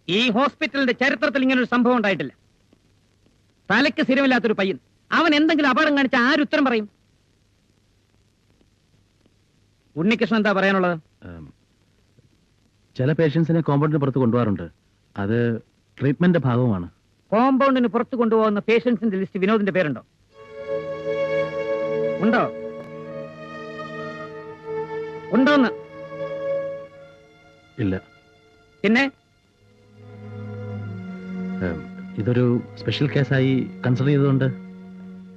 ഈ ഹോസ്പിറ്റലിന്റെ ചരിത്രത്തിൽ ഇങ്ങനെ ഒരു സംഭവം ഉണ്ടായിട്ടില്ല. തലയ്ക്ക് സ്ഥിരമില്ലാത്തൊരു പയ്യൻ, അവൻ എന്തെങ്കിലും അപകടം കാണിച്ച ആരുത്തരം പറയും? ഉണ്ണികൃഷ്ണൻ എന്താ പറയാനുള്ളത്? ചില പേഷ്യൻസിനെ കോമ്പൗണ്ടിന് പുറത്ത് കൊണ്ടുപോകാറുണ്ട്. അത് ട്രീറ്റ്മെന്റിന്റെ ഭാഗവുമാണ്. കോമ്പൗണ്ടിന് പുറത്ത് കൊണ്ടുപോകുന്ന പേഷ്യൻസിന്റെ ലിസ്റ്റ് വിനോദിന്റെ പേരുണ്ടോ? ഉണ്ടോ? ഉണ്ടോന്ന്? ഇല്ല. പിന്നെ ഇതൊരു സ്പെഷ്യൽ കേസായി കൺസിഡർ ചെയ്തുകൊണ്ട്.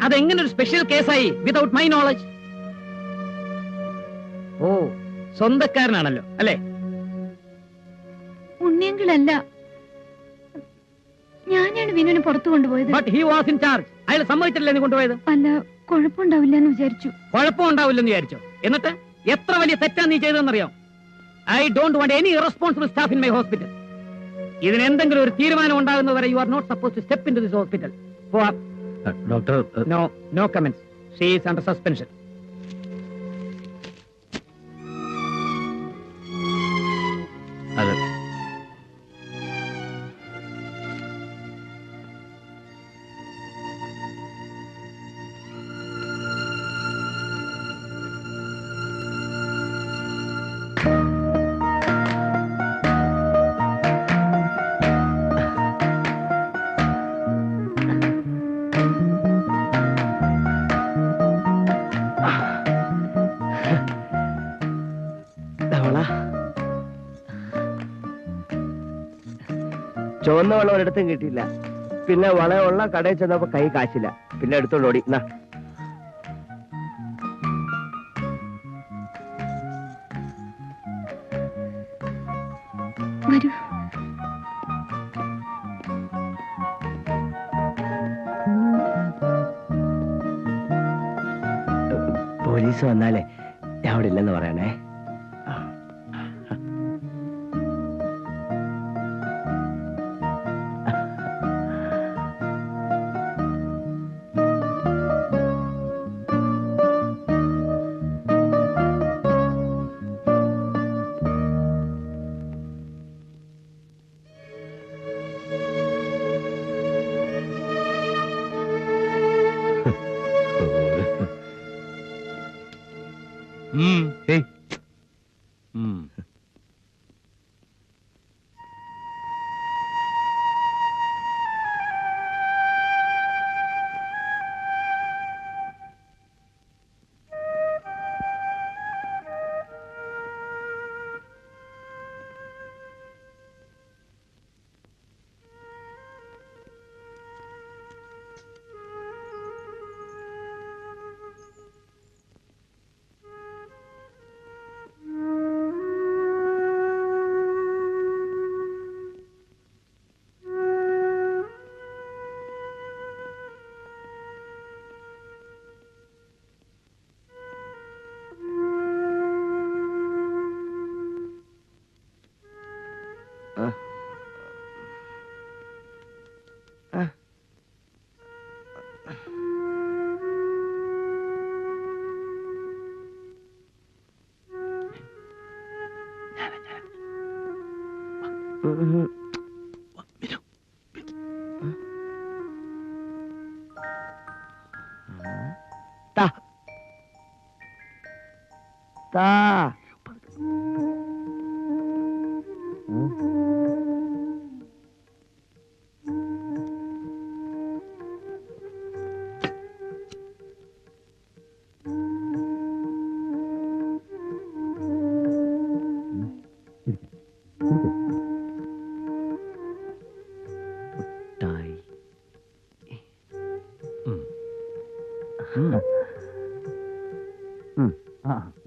അതെങ്ങനെ ഒരു സ്പെഷ്യൽ കേസായി വിതൗട്ട് മൈ നോളജ്? ഓ, സ്വന്തക്കാരനാണല്ലോ അല്ലേ? ഉണ്ണിയങ്കിളല്ല, ഞാനാണ് വിനുവിനെ പുറത്തു കൊണ്ടുപോയത്. But he was in charge. അയാൾ സമ്മതിച്ചിട്ടില്ല നീ കൊണ്ടുപോയത്. അല്ല, കുഴപ്പമുണ്ടാവില്ല എന്ന് വിചാരിച്ചു. കുഴപ്പമുണ്ടാവില്ലെന്ന് വിചാരിച്ചോ? എന്നിട്ട് എത്ര വലിയ തെറ്റാ നീ ചെയ്തതെന്നറിയാം? I don't want any irresponsible staff in my hospital. ഇതിന് എന്തെങ്കിലും ഒരു തീരുമാനം ഉണ്ടാകുന്നവരെ you are not suppose to step in to this hospital. Doctor, no comments. She is under suspension. അതെ, ചുവന്ന വെള്ളം ഒരിടത്തും കിട്ടിയില്ല. പിന്നെ വളയുള്ള കടയിൽ ചെന്നപ്പോ കൈ കാശില്ല. പിന്നെ എടുത്തോണ്ട് ഓടി. വരൂ. പോലീസ് വന്നാലേ ഞാൻ അവിടെ ഇല്ലെന്ന് പറയണേ.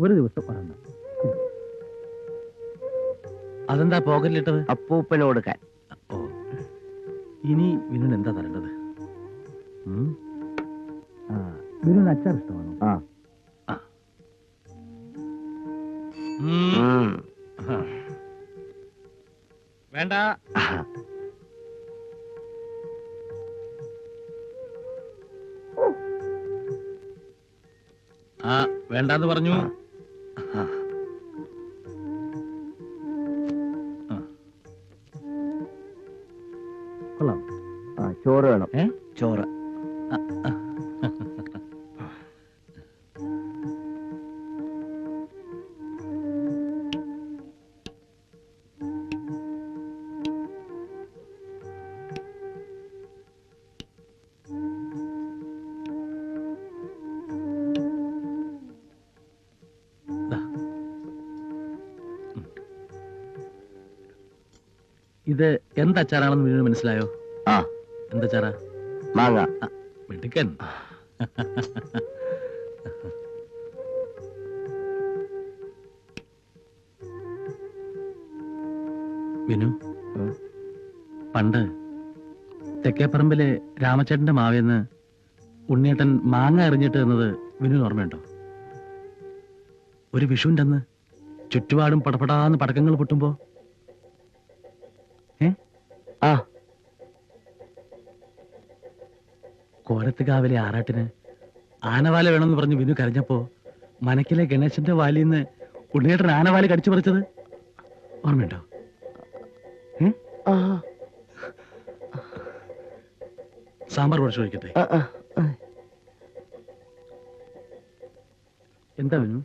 ഒരു ദിവസം പറഞ്ഞു. അതെന്താ പോക്കറ്റിലിട്ടത്? അപ്പൂപ്പന് കൊടുക്കാൻ. ഓ, ഇനി വിനുവിന് എന്താ തരേണ്ടത്? വിനുവിന് അച്ചാർ ഇഷ്ടമാണോ? വേണ്ട. വേണ്ടാന്ന് പറഞ്ഞു. കൊള്ളാം. ചോറ് വേണം. ചോറ്. ഇത് എന്തച്ചാറാണെന്ന് വീണ്ടും മനസ്സിലായോ? എന്തച്ചാറാ? മാങ്ങ. മിടുക്കൻ. വിനു, പണ്ട് തെക്കേപ്പറമ്പിലെ രാമച്ചേട്ടന്റെ മാവേന്ന് ഉണ്ണിയേട്ടൻ മാങ്ങ എറിഞ്ഞിട്ട് എന്നത് വിനു ഓർമ്മയുണ്ടോ? ഒരു വിഷുവിന്റെ അന്ന് ചുറ്റുപാടും പടപടാന്ന് പടക്കങ്ങൾ പൊട്ടുമ്പോ കോരത്തുകാവിലെ ആറാട്ടിന് ആനവാല വേണമെന്ന് പറഞ്ഞ് വിനു കരഞ്ഞപ്പോ മനക്കിലെ ഗണേശന്റെ വാലിന്ന് ഉണ്ണിയേട്ടൻ ആനവാല കടിച്ചു പറിച്ചത് ഓർമ്മയുണ്ടോ? സാമ്പാർ കുറച്ച് ഒഴിക്കട്ടെ? എന്താ വിനു?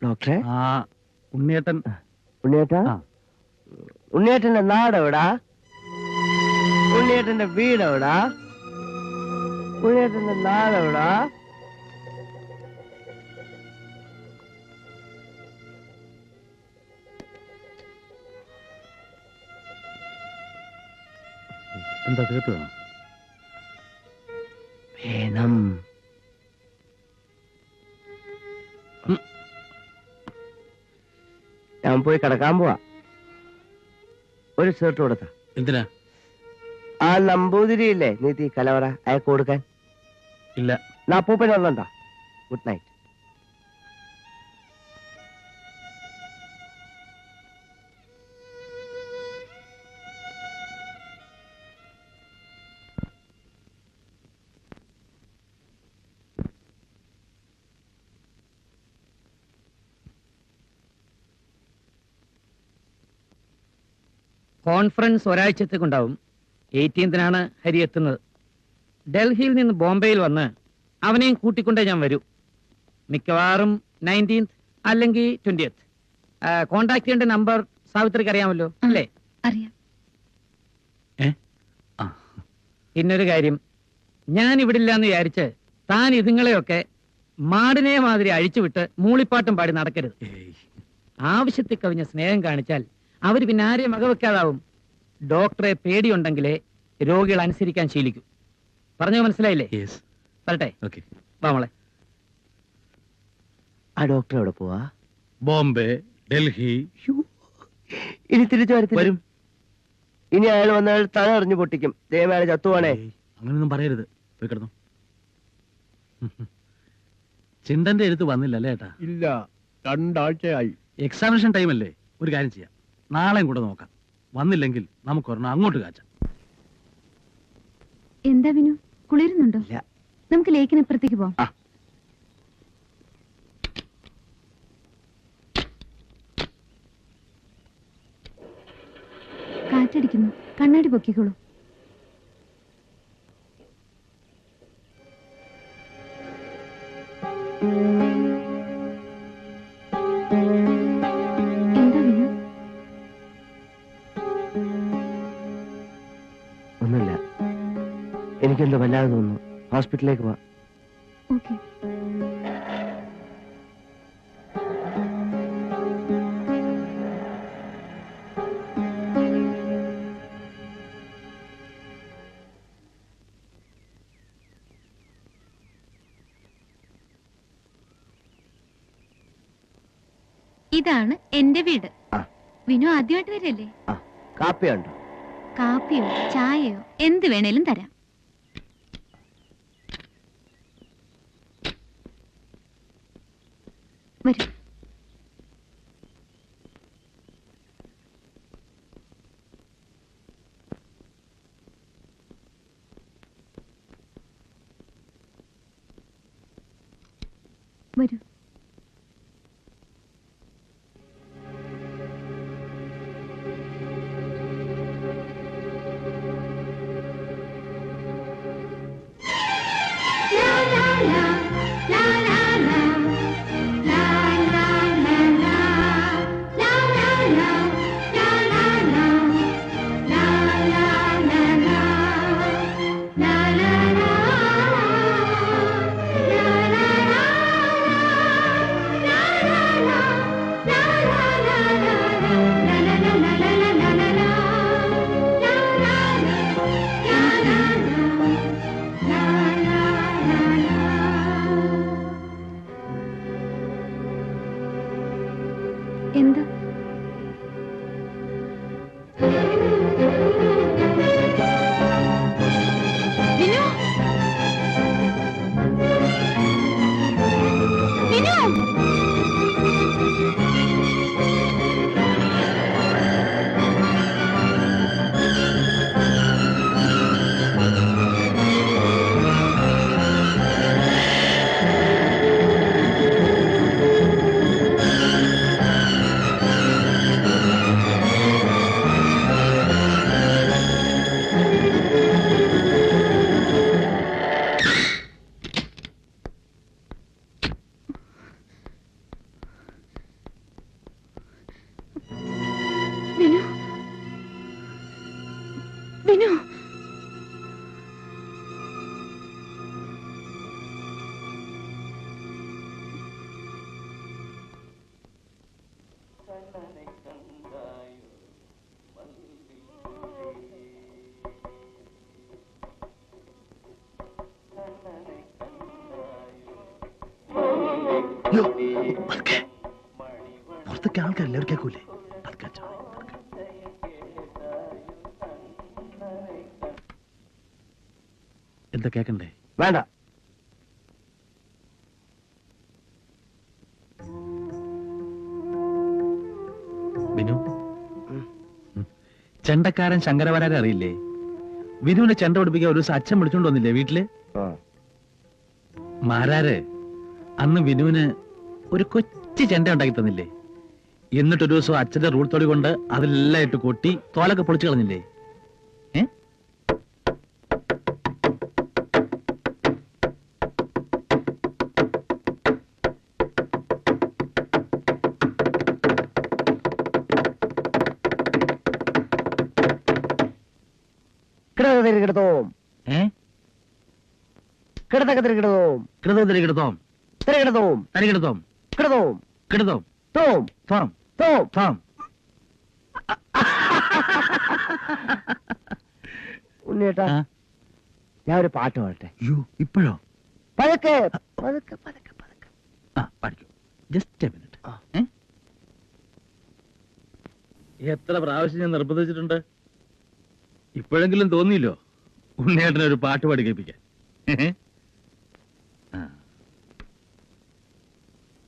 ഡോക്ടറെ, ഉണ്ണിയേട്ടൻ. ഉണ്ണിയേട്ടന്റെ നാടെവിടാ? ഉണ്ണിയേട്ടന്റെ വീടെവിടാ? ഉണ്ണിയേട്ടന്റെ നാടെവിടാ? എന്താ തീർത്തു വേണം? വേണം. ഞാൻ പോയി കിടക്കാൻ പോവാ. ഒരു ഷർട്ട് കൊടുത്ത. എന്തിനാ? ആ നമ്പൂതിരിയില്ലേ നീതി കലവറ, അയക്ക് കൊടുക്കാൻ. ഇല്ല. അപ്പൂപ്പനുള്ളണ്ടാ. Good night. കോൺഫറൻസ് ഒരാഴ്ചത്തേക്കുണ്ടാവും. 18th ഹരി എത്തുന്നത്. ഡൽഹിയിൽ നിന്ന് ബോംബെയിൽ വന്ന് അവനെയും കൂട്ടിക്കൊണ്ടേ ഞാൻ വരൂ. മിക്കവാറും 19th അല്ലെങ്കിൽ 20th. കോണ്ടാക്ട് ചെയ്യേണ്ട നമ്പർ സാവിത്രിക്ക് അറിയാമല്ലോ അല്ലേ? അറിയാം. പിന്നൊരു കാര്യം, ഞാൻ ഇവിടില്ല എന്ന് വിചാരിച്ച് താൻ ഇതുങ്ങളെയൊക്കെ മാടിനെ മാതിരി അഴിച്ചുവിട്ട് മൂളിപ്പാട്ടും പാടി നടക്കരുത്. ആവശ്യത്തിൽ കവിഞ്ഞ സ്നേഹം കാണിച്ചാൽ അവർ പിന്നെ ആരെയും വകവെക്കാതാവും. ഡോക്ടറെ പേടിയുണ്ടെങ്കിലേ രോഗികൾ അനുസരിക്കാൻ ശീലിക്കൂ. പറഞ്ഞോ, മനസ്സിലായില്ലേ? വരട്ടെ. വാ മോളെ. ആ ഡോക്ടർ എവിടെ പോവാ? ബോംബെ, ഡൽഹി. ഇനി തിരിച്ചു വരും. ഇനി അയാൾ വന്നാൽ തല എറിഞ്ഞു പൊട്ടിക്കും. ദൈവമേ ചത്തുവാണേ. അങ്ങനൊന്നും പറയരുത്. പോയി കിടന്നു. ചിന്തന്റെ എഴുത്ത് വന്നില്ല അല്ലേ ഏട്ടാ? ഇല്ല, 2 ആഴ്ചയായി. എക്സാമിനേഷൻ ടൈം അല്ലേ? ഒരു കാര്യം ചെയ്യാം, നാളെയും കൂടെ നോക്കാം. വന്നില്ലെങ്കിൽ നമുക്ക് ഒരെണ്ണം അങ്ങോട്ട് കാച്ചാം. എന്താ വിനു, കുളിരുന്നുണ്ടോ? ഇല്ല. നമുക്ക് ലേക്കിനപ്പുറത്തേക്ക് പോവാം. കാറ്റടിക്കുന്നു, കണ്ണാടി പൊക്കിക്കോളൂ. എന്താ വിനു? ഒന്നുമില്ല. എനിക്കെന്തോ വല്ലാതെ തോന്നുന്നു. ഹോസ്പിറ്റലിലേക്ക് പോവാ. ഓക്കെ. ഇതാണ് എന്റെ വീട്. വിനു ആദ്യമായിട്ട് വരല്ലേ? കാപ്പിയുണ്ടോ? കാപ്പിയോ ചായയോ എന്ത് വേണേലും തരാം. വരൂ. വരൂ. എന്ത്? വിനു! വിനു! വിനു! വിനു! അയ്യോ, പതുക്കെ. പുറത്തൊക്കെ ആൾക്കാർ എല്ലാവരും കേൾക്കൂലേ? പതുക്കെ അച്ഛാ, പതുക്കെ. എന്താ കേക്കണ്ടേ? വേണ്ട. വിനു, ചെണ്ടക്കാരൻ ശങ്കരവരാരെ അറിയില്ലേ? വിനുവിനെ ചെണ്ട പഠിപ്പിക്കാൻ ഒരു ദിവസം അച്ഛൻ വിളിച്ചോണ്ട് വന്നില്ലേ വീട്ടില്? മാരാര് അന്ന് വിനുവിന് ഒരു കൊച്ചു ചെണ്ട ഉണ്ടാക്കി തന്നില്ലേ? എന്നിട്ടൊരു ദിവസം അച്ഛന്റെ റൂൾ തൊടി കൊണ്ട് അതെല്ലാം ഇട്ട് കൊട്ടി തോലൊക്കെ പൊളിച്ചു കളഞ്ഞില്ലേ? ഏ? കിടത്തോം ഏ? കിടത്തക്ക തിരികിടത്തോം കിടതോം തിരികിടത്തോം തിരികിടത്തോം തരികിടത്തോം കിടത്തോം കിടതോം തോം തോം തോം. തോം. ഉണ്ണിയേട്ടാ, ആ? ഞാൻ ഒരു പാട്ട് പാടട്ടെ. അയ്യോ, ഇപ്പോഴോ? പതുക്കെ പതുക്കെ പതുക്കെ പതുക്കെ. ആ, പാടിക്കോ. Just a minute. ആ. എത്ര പ്രാവശ്യം ഞാൻ നിർബന്ധിച്ചിട്ടുണ്ട്? ഇപ്പോഴെങ്കിലും തോന്നിയില്ലോ ഉണ്ണിയേട്ടനെ ഒരു പാട്ട് പാടി കേൾപ്പിക്കാൻ.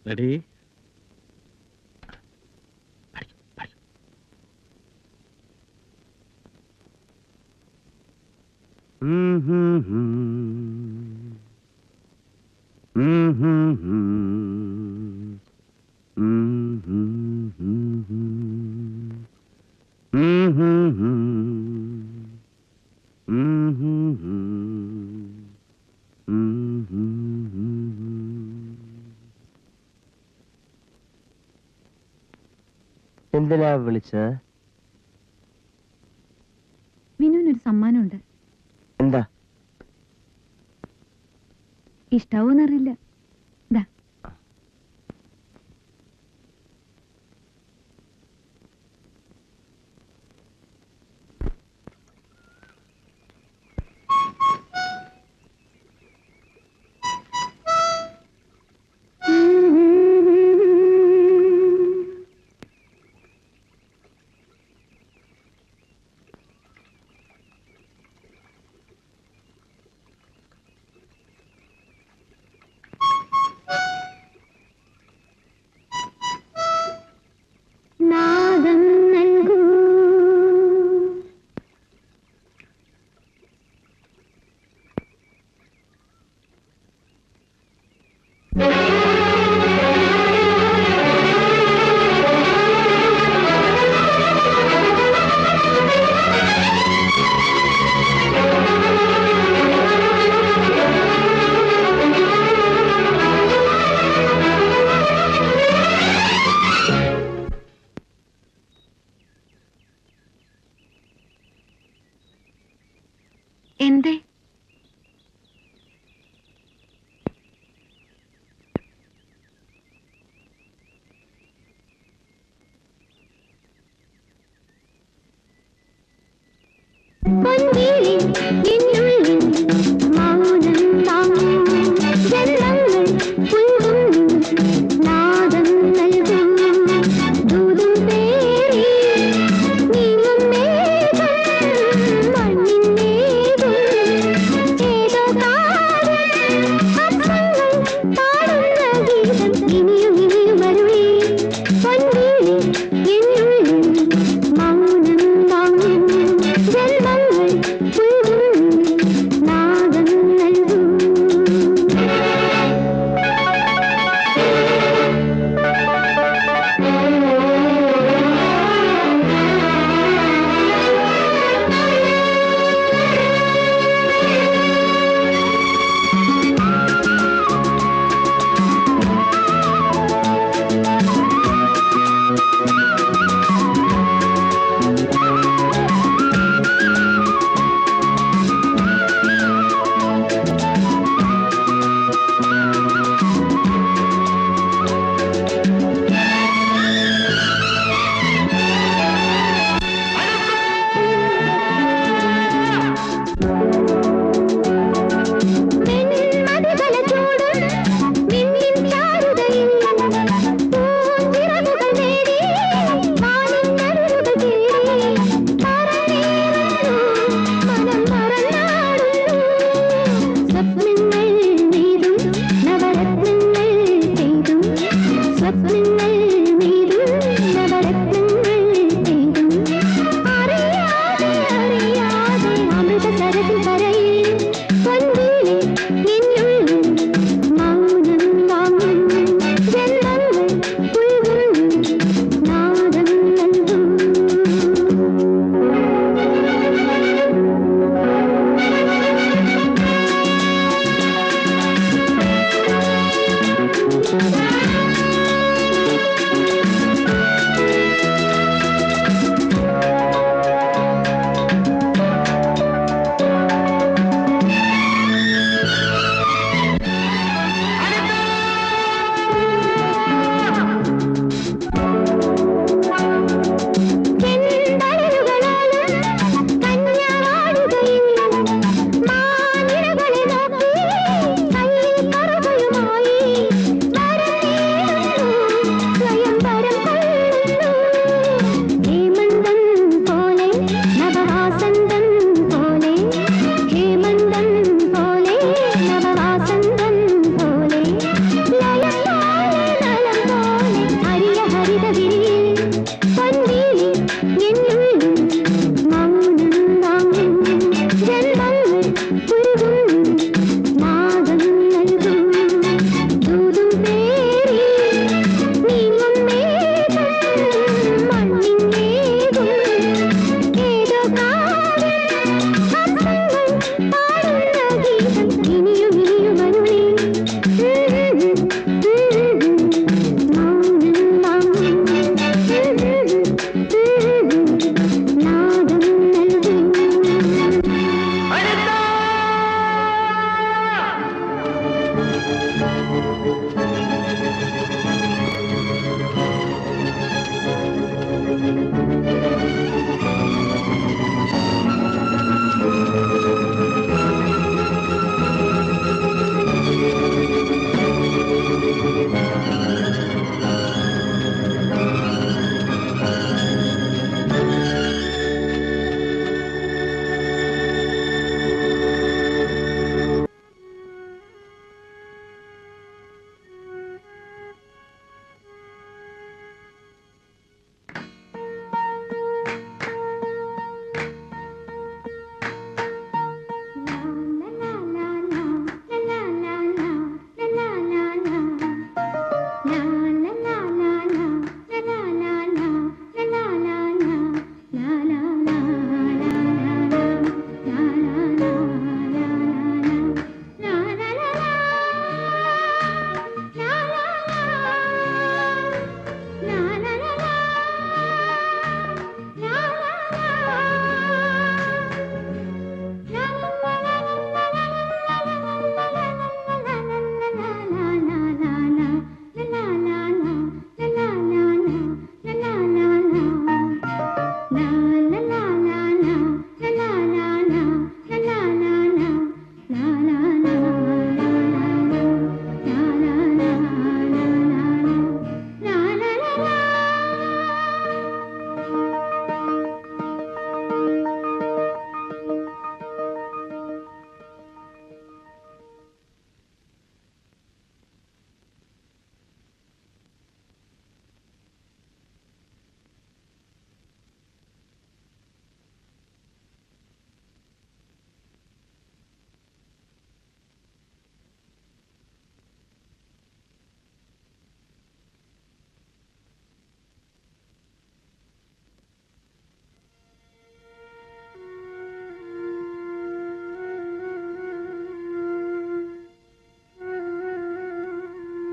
റെഡി? എന്തിനാ വിളിച്ചത്? വിനുവിനൊരു സമ്മാനമുണ്ട്. എന്താ? ഇഷ്ടാവോന്നറിയില്ല. ദാ. നാദം നൽകൂ. എന്തേ? പൊൻകിളി നിന്നുള്ളിൽ മൗനം താങ്ങൂ. ജനങ്ങൾ പുൽകും നാദം നൽകൂ. ദൂതു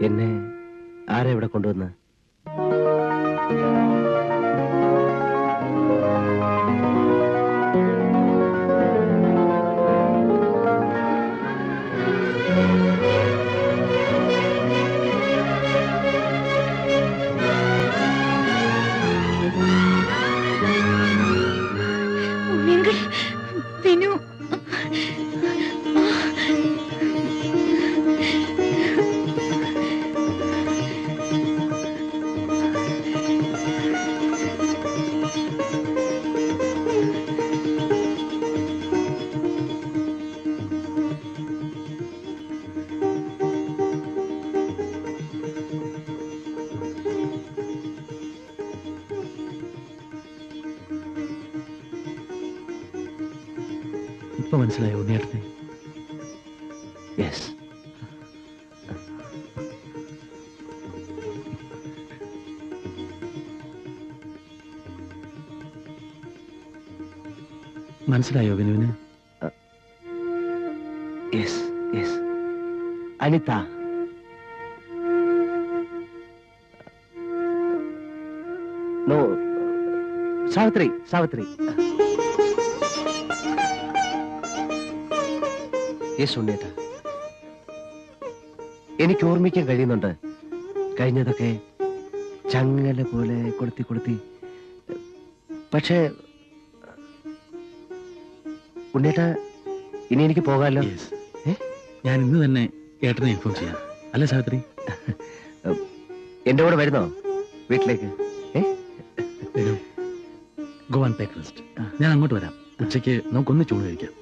എന്നെ ആരാ ഇവിടെ കൊണ്ടുവന്ന്? ഉണ്ണിയങ്കിൾ, വിനു. ഇപ്പൊ മനസ്സിലായോ ഉണ്ണിയേട്ടനെ? യെസ്. മനസ്സിലായോ വിനുവിന്? Yes yes. Anitha. No, Savithri. Savithri. Yes ഉണ്ണേട്ട. എനിക്ക് ഓർമ്മിക്കാൻ കഴിയുന്നുണ്ട്. കഴിഞ്ഞതൊക്കെ ചങ്ങല പോലെ കൊളുത്തി കൊളുത്തി. പക്ഷേ ഉണ്ണേട്ട, ഇനി എനിക്ക് പോകാമല്ലോ. യെസ്. ഞാൻ ഇന്ന് തന്നെ ഏട്ടനെ ഇൻഫോം ചെയ്യാം. അല്ലേ സാവിത്രി? എന്റെ കൂടെ വരുന്നോ വീട്ടിലേക്ക്? Go and take rest. ഞാൻ അങ്ങോട്ട് വരാം. ഉച്ചയ്ക്ക് നമുക്കൊന്ന് ചൂട് കഴിക്കാം.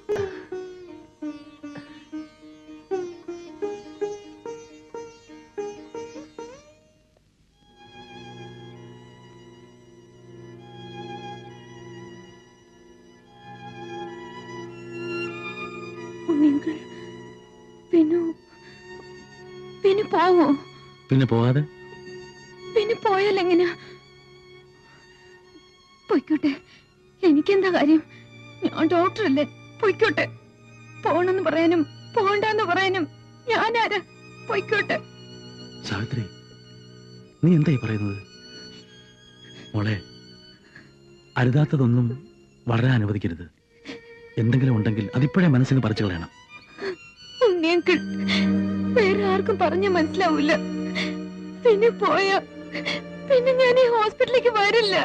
ഉണ്ണിയങ്കിൾ, വിനു. വിനു പോവോ? പിന്നെ പോകാതെ? വിനു പോയാൽ എങ്ങനെയാ? പൊയ്ക്കോട്ടെ, എനിക്കെന്താ കാര്യം? ഞാൻ ഡോക്ടറല്ലേ. പൊയ്ക്കോട്ടെ. പോണെന്ന് പറയാനും പോണ്ടെന്ന് പറയാനും ഞാനാരാ? പൊയ്ക്കോട്ടെ. സാവിത്രി, നീ എന്തായി പറയുന്നത്? മോളെ, അരുതാത്തതൊന്നും വളരാൻ അനുവദിക്കരുത്. എന്തെങ്കിലും ഉണ്ടെങ്കിൽ അതിപ്പോഴേ മനസ്സിന് പറിച്ചു കളയണം. ഉണ്ണിയങ്കിൾ, വേറെ ആർക്കും പറഞ്ഞ മനസ്സിലാവൂല. പിന്നെ പോയാ പിന്നെ ഞാൻ ഈ ഹോസ്പിറ്റലിലേക്ക് വരില്ല.